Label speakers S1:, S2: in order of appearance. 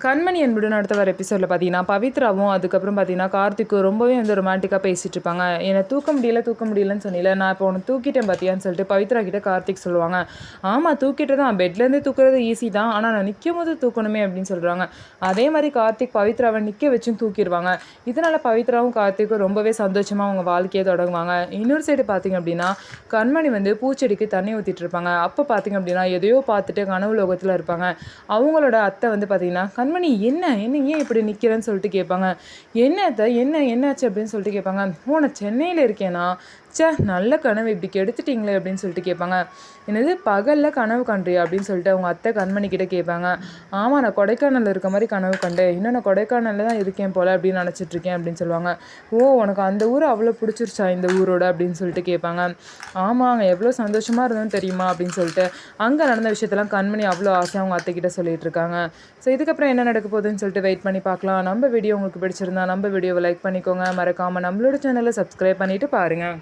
S1: கண்மணி என்புடன் அடுத்த வர எபிசோடில் பார்த்தீங்கன்னா பவித்ராவும் அதுக்கப்புறம் பார்த்தீங்கன்னா கார்த்திக்கும் ரொம்பவே வந்து ரொமான்டிக்காக பேசிகிட்டு இருப்பாங்க. என்னை தூக்க முடியலன்னு சொன்னில, நான் இப்போ உன்னை தூக்கிட்டேன் பார்த்தியான்னு சொல்லிட்டு பவித்ரா கிட்ட கார்த்திக் சொல்லுவாங்க. ஆமாம், தூக்கிட்டு தான், பெட்லேருந்து தூக்குறது ஈஸி தான், ஆனால் நான் நிற்கும் போது தூக்கணுமே அப்படின்னு சொல்கிறாங்க. அதே மாதிரி கார்த்திக் பவித்ராவை நிற்க வச்சும் தூக்கிடுவாங்க. இதனால் பவித்ராவும் கார்த்திக்கும் ரொம்பவே சந்தோஷமாக அவங்க வாழ்க்கையை தொடங்குவாங்க. இன்னொரு சைடு பார்த்திங்க அப்படின்னா கண்மணி வந்து பூச்செடிக்கு தண்ணி ஊற்றிட்டு இருப்பாங்க. அப்போ பார்த்திங்க அப்படின்னா எதையோ பார்த்துட்டு கனவு லோகத்தில் இருப்பாங்க. அவங்களோட அத்தை வந்து பார்த்திங்கன்னா கண்மணி என்ன என்ன ஏன் இப்படி நிற்கிறேன்னு சொல்லிட்டு கேட்பாங்க. என்னாச்சு அப்படின்னு சொல்லிட்டு கேட்பாங்க. நான் சென்னையில் இருக்கேனா, நல்ல கனவு இப்படி கெடுத்துட்டீங்களே அப்படின்னு சொல்லிட்டு கேட்பாங்க. என்னது பகலில் கனவு கண்டியா அப்படின்னு சொல்லிட்டு அவங்க அத்தை கண்மணி கிட்டே கேட்பாங்க. ஆமாம், நான் கொடைக்கானலில் இருக்க மாதிரி கனவு கண்டேன், இன்னும் நான் கொடைக்கானலில் தான் இருக்கேன் போல் அப்படின்னு நினச்சிட்ருக்கேன் அப்படின்னு சொல்லுவாங்க. உனக்கு அந்த ஊர் அவ்வளோ பிடிச்சிருச்சா இந்த ஊரோட அப்படின்னு சொல்லிட்டு கேட்பாங்க. ஆமாங்க, எவ்வளோ சந்தோஷமாக இருந்தோன்னு தெரியுமா அப்படின்னு சொல்லிட்டு அங்கே நடந்த விஷயத்தெல்லாம் கண்மணி அவ்வளோ ஆசையாக அவங்க அத்தைக்கிட்ட சொல்லிட்டு இருக்காங்க. ஸோ இதுக்கப்புறம் என்ன நடக்க போகுதுன்னு சொல்லிட்டு வெயிட் பண்ணி பார்க்கலாம். நம்ம வீடியோ உங்களுக்கு பிடிச்சிருந்தா நம்ம வீடியோவை லைக் பண்ணிக்கோங்க, மறக்காமல் நம்மளோட சேனலை சப்ஸ்கிரைப் பண்ணிவிட்டு பாருங்கள்.